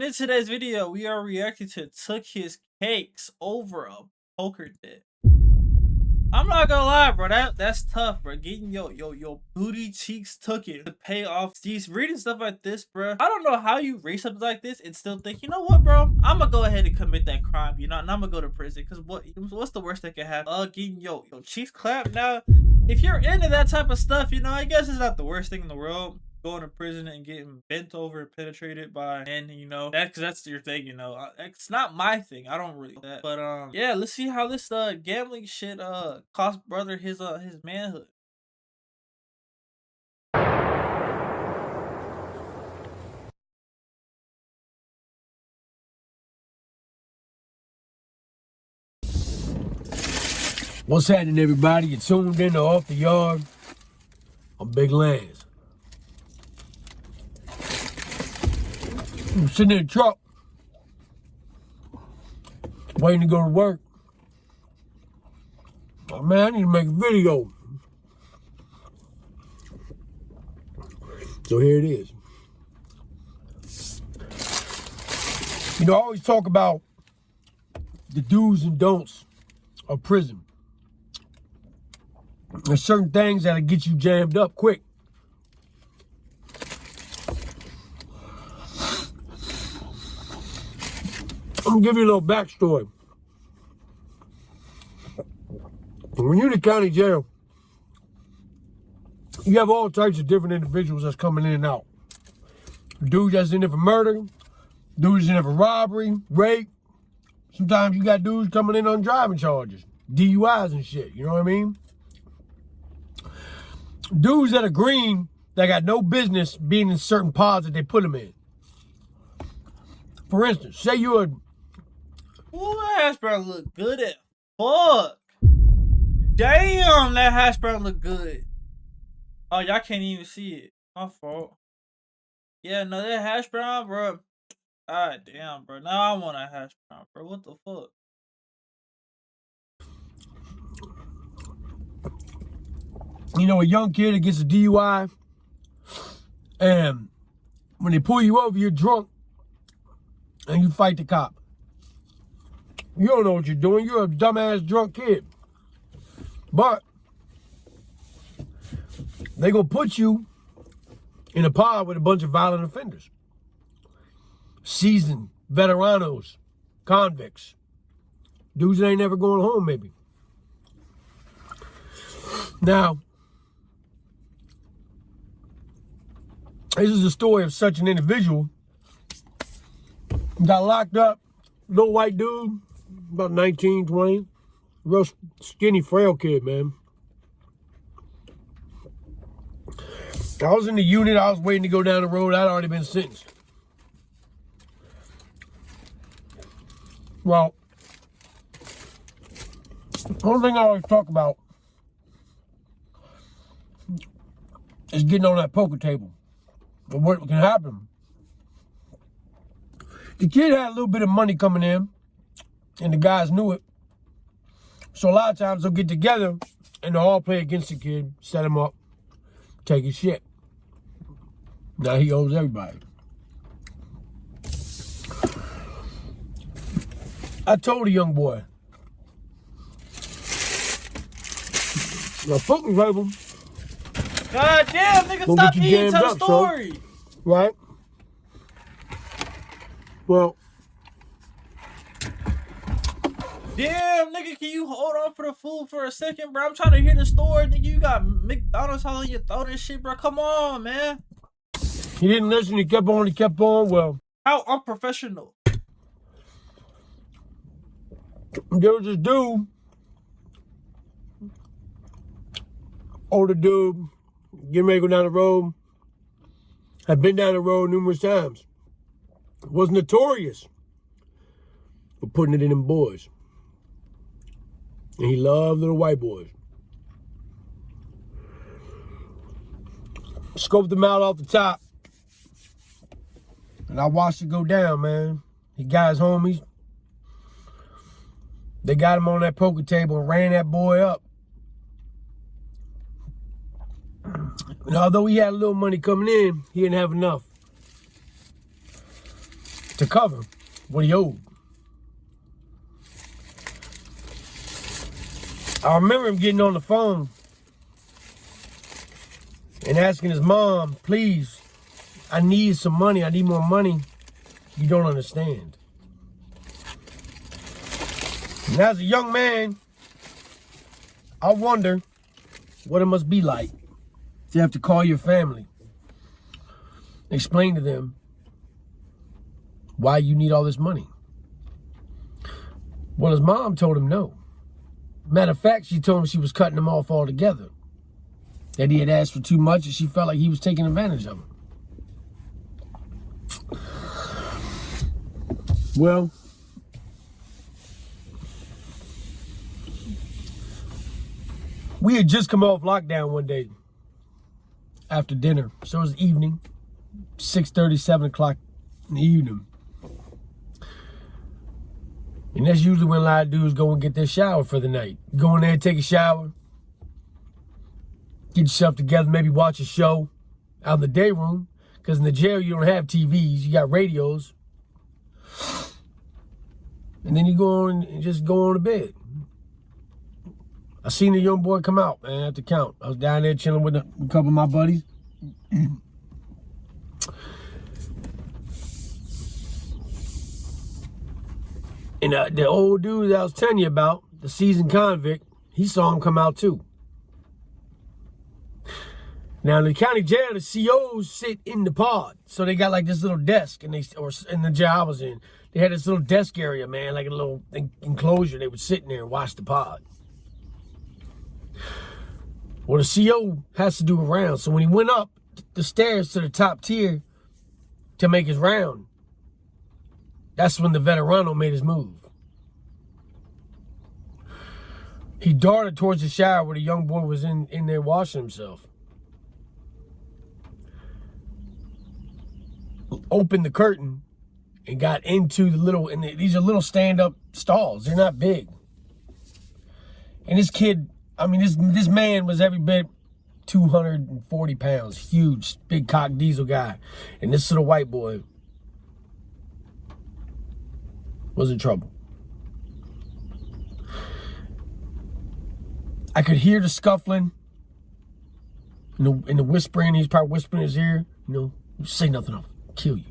in today's video, we are reacting to Took His Cakes over a poker debt. I'm not gonna lie, bro. That's tough, bro. Getting your booty cheeks took it to pay off these reading stuff like this, bro. I don't know how you read something like this and still think, you know what, bro? I'm gonna go ahead and commit that crime, you know, and I'm gonna go to prison. Cause what's the worst that can happen? Getting your cheeks clapped. Now, if you're into that type of stuff, you know, I guess it's not the worst thing in the world. Going to prison and getting bent over and penetrated by, and you know that's your thing, you know. It's not my thing. I don't really that, but yeah. Let's see how this gambling shit cost brother his manhood. What's happening, everybody? You tuned in to Off the Yard. I'm Big Lance. I'm sitting in the truck, waiting to go to work. Oh, man, I need to make a video. So here it is. You know, I always talk about the do's and don'ts of prison. There's certain things that'll get you jammed up quick. I'm gonna give you a little backstory. When you're in the county jail, you have all types of different individuals that's coming in and out. Dudes that's in there for murder, dudes in there for robbery, rape. Sometimes you got dudes coming in on driving charges, DUIs and shit, you know what I mean? Dudes that are green that got no business being in certain pods that they put them in. For instance, say you're a... Ooh, that hash brown look good as fuck. Damn, that hash brown look good. Oh, y'all can't even see it. My fault. Yeah, no, that hash brown, bro. God damn, bro. Now I want a hash brown, bro. What the fuck? You know, a young kid that gets a DUI, and when they pull you over, you're drunk, and you fight the cop. You don't know what you're doing. You're a dumbass drunk kid. But they gonna put you in a pod with a bunch of violent offenders. Seasoned veteranos, convicts. Dudes that ain't never going home, maybe. Now, this is the story of such an individual. Got locked up, little white dude, about 19, 20. Real skinny, frail kid, man. I was in the unit. I was waiting to go down the road. I'd already been sentenced. Well, one thing I always talk about is getting on that poker table. But what can happen? The kid had a little bit of money coming in, and the guys knew it. So a lot of times they'll get together and they'll all play against the kid, set him up, take his shit. Now he owes everybody. I told a young boy, the poker table. God damn, nigga, stop eating, tell the story. Son. Right? Well, damn, nigga, can you hold on for the food for a second, bro? I'm trying to hear the story, nigga. You got McDonald's all in your throat and shit, bro. Come on, man. He didn't listen. He kept on. He kept on. Well, how unprofessional. There was this dude, older dude, getting ready to go down the road. Had been down the road numerous times. Was notorious for putting it in them boys. And he loved little white boys. Scoped them out off the top. And I watched it go down, man. He got his homies. They got him on that poker table and ran that boy up. And although he had a little money coming in, he didn't have enough. to cover what he owed. I remember him getting on the phone and asking his mom, please, I need some money. I need more money. You don't understand. And as a young man, I wonder what it must be like to have to call your family, explain to them why you need all this money. Well, his mom told him no. Matter of fact, she told him she was cutting him off altogether. That he had asked for too much and she felt like he was taking advantage of her. Well, we had just come off lockdown one day after dinner. So it was evening, 6:30, 7 o'clock in the evening. And that's usually when a lot of dudes go and get their shower for the night. Go in there, take a shower, get yourself together, maybe watch a show out in the day room. Because in the jail, you don't have TVs, you got radios. And then you go on and just go on to bed. I seen a young boy come out, man, at the count. I was down there chilling with a couple of my buddies. And the old dude that I was telling you about, the seasoned convict, he saw him come out too. Now in the county jail, the COs sit in the pod. So they got like this little desk, or in the jail I was in, they had this little desk area, man, like a little enclosure. They would sit in there and watch the pod. Well, the CO has to do a round. So when he went up the stairs to the top tier to make his round, that's when the veterano made his move. He darted towards the shower where the young boy was in there washing himself. Opened the curtain and got into the little, and these are little stand-up stalls. They're not big. And this kid, I mean, this man was every bit 240 pounds, huge, big cock diesel guy. And this little white boy was in trouble. I could hear the scuffling and the whispering. He's probably whispering in his ear, say nothing, I'll kill you.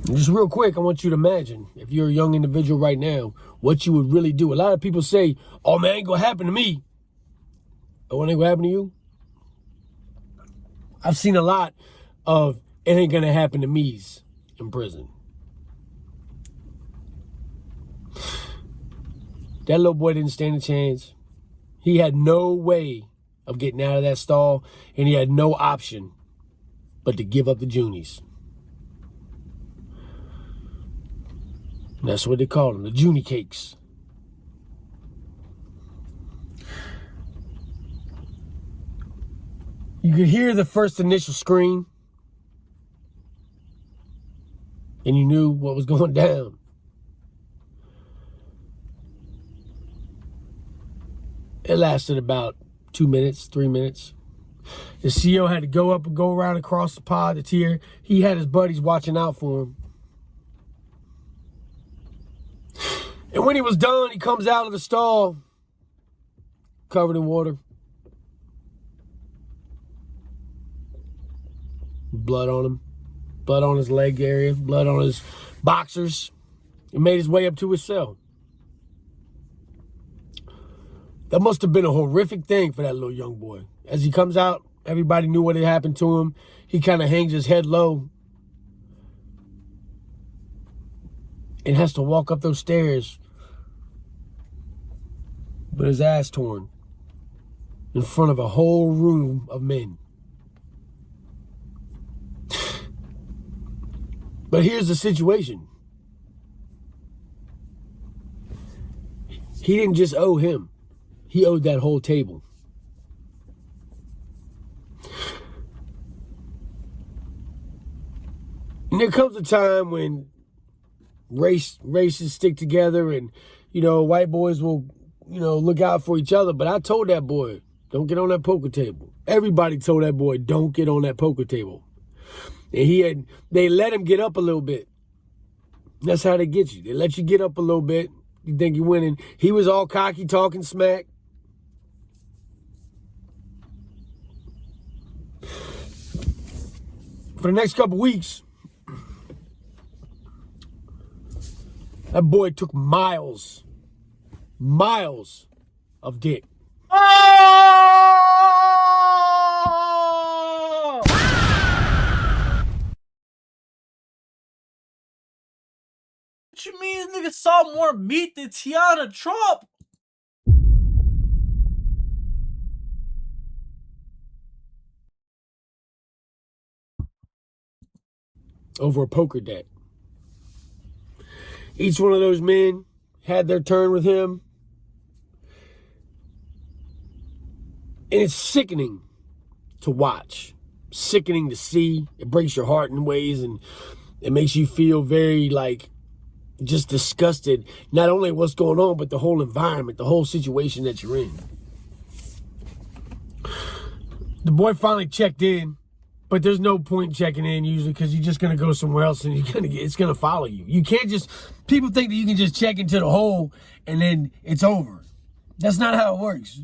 And just real quick, I want you to imagine, if you're a young individual right now, what you would really do. A lot of people say, oh man, it ain't gonna happen to me. Oh, it ain't gonna happen to you? I've seen a lot of it ain't gonna happen to me's in prison. That little boy didn't stand a chance. He had no way of getting out of that stall, and he had no option but to give up the Junies. And that's what they call them, the Junie cakes. You could hear the first initial scream, and you knew what was going down. It lasted about 2 minutes, 3 minutes. The CO had to go up and go around across the pod, the tier. He had his buddies watching out for him. And when he was done, he comes out of the stall, covered in water. Blood on him. Blood on his leg area. Blood on his boxers. He made his way up to his cell. That must have been a horrific thing for that little young boy. As he comes out, everybody knew what had happened to him. He kind of hangs his head low and has to walk up those stairs with his ass torn in front of a whole room of men. But here's the situation. He didn't just owe him. He owed that whole table. And there comes a time when races stick together and, white boys will, look out for each other. But I told that boy, don't get on that poker table. Everybody told that boy, don't get on that poker table. And they let him get up a little bit. That's how they get you. They let you get up a little bit. You think you're winning. He was all cocky, talking smack. For the next couple weeks, that boy took miles of dick. Oh! What you mean this nigga saw more meat than Tiana Trump? Over a poker deck. Each one of those men had their turn with him. And it's sickening to watch. Sickening to see. It breaks your heart in ways, and it makes you feel very, like, just disgusted. Not only what's going on, but the whole environment, the whole situation that you're in. The boy finally checked in. But there's no point checking in usually, because you're just going to go somewhere else and it's going to follow you. You can't just, people think that you can just check into the hole and then it's over. That's not how it works.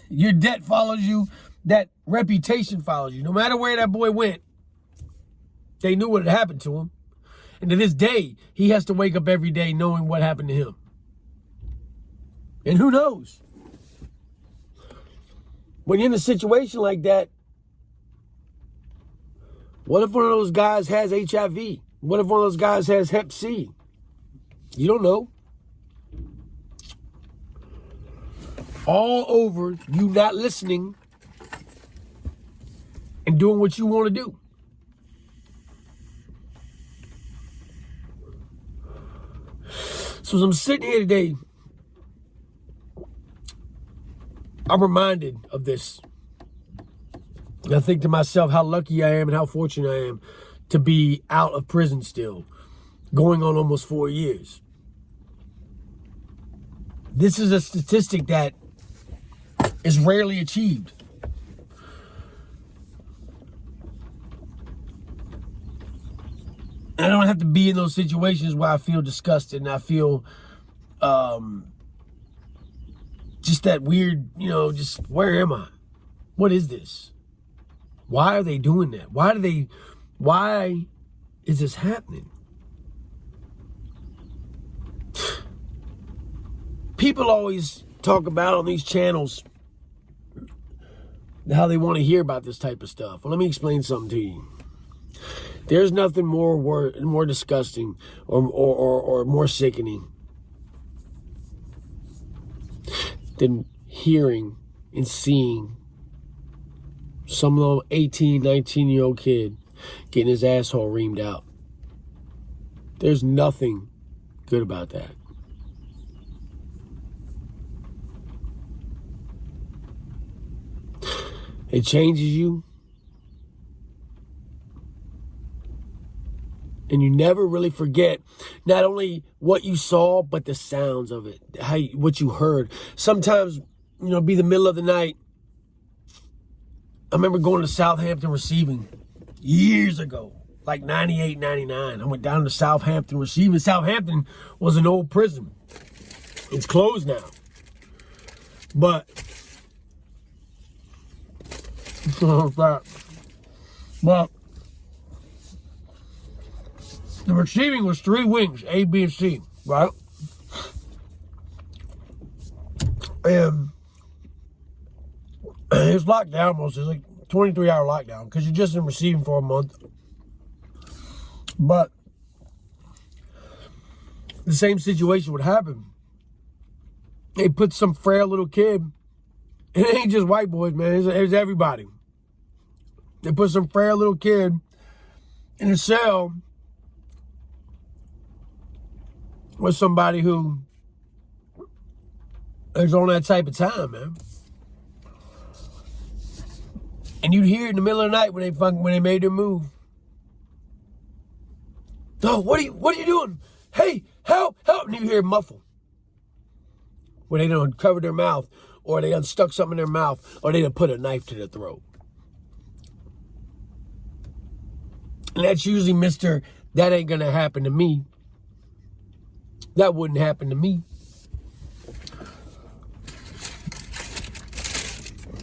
Your debt follows you. That reputation follows you. No matter where that boy went, they knew what had happened to him. And to this day, he has to wake up every day knowing what happened to him. And who knows? When you're in a situation like that, what if one of those guys has HIV? What if one of those guys has Hep C? You don't know. All over you not listening and doing what you want to do. So as I'm sitting here today, I'm reminded of this. And I think to myself how lucky I am and how fortunate I am to be out of prison still, going on almost 4 years. This is a statistic that is rarely achieved. I don't have to be in those situations where I feel disgusted and I feel just that weird, just where am I? What is this? Why are they doing that? Why is this happening? People always talk about on these channels how they want to hear about this type of stuff. Well, let me explain something to you. There's nothing more disgusting or more sickening than hearing and seeing some little 18, 19-year-old kid getting his asshole reamed out. There's nothing good about that. It changes you. And you never really forget not only what you saw, but the sounds of it, what you heard. Sometimes, be the middle of the night. I remember going to Southampton Receiving years ago, like 98, 99. I went down to Southampton Receiving. Southampton was an old prison. It's closed now. But, the Receiving was 3 wings, A, B, and C, right? And it's locked down most. It's like 23-hour lockdown because you're just in Receiving for a month. But the same situation would happen. They put some frail little kid, and it ain't just white boys, man. It's everybody. They put some frail little kid in a cell with somebody who is on that type of time, man. And you'd hear it in the middle of the night when they made their move. Oh, what are you doing? Hey, help! And you hear it muffle. When they done covered their mouth, or they done stuck something in their mouth, or they done put a knife to their throat. And that's usually Mr. That ain't gonna happen to me. That wouldn't happen to me.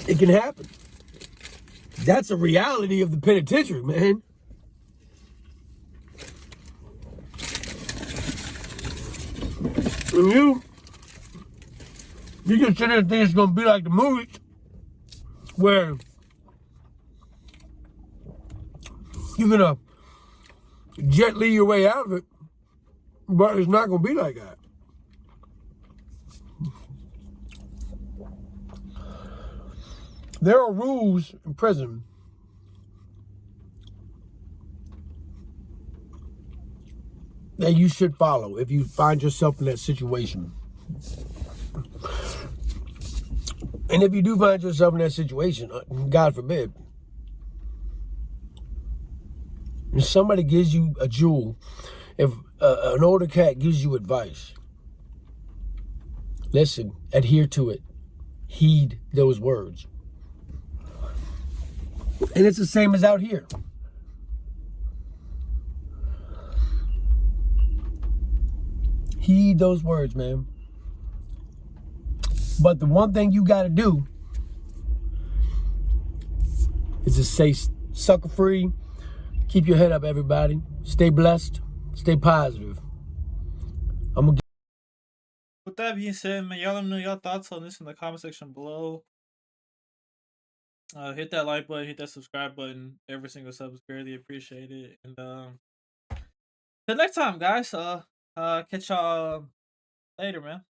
It can happen. That's a reality of the penitentiary, man. And you just sit there and think it's gonna be like the movies, where you're gonna gently your way out of it, but it's not gonna be like that. There are rules in prison that you should follow if you find yourself in that situation. And if you do find yourself in that situation, God forbid, if somebody gives you a jewel, if an older cat gives you advice, listen, adhere to it, heed those words. And it's the same as out here. Heed those words, man. But the one thing you got to do is to stay sucker free. Keep your head up, everybody. Stay blessed. Stay positive. With that being said, man, y'all let me know your thoughts on this in the comment section below. Hit that like button, hit that subscribe button. Every single sub is greatly appreciated. And till next time, guys. Catch y'all later, man.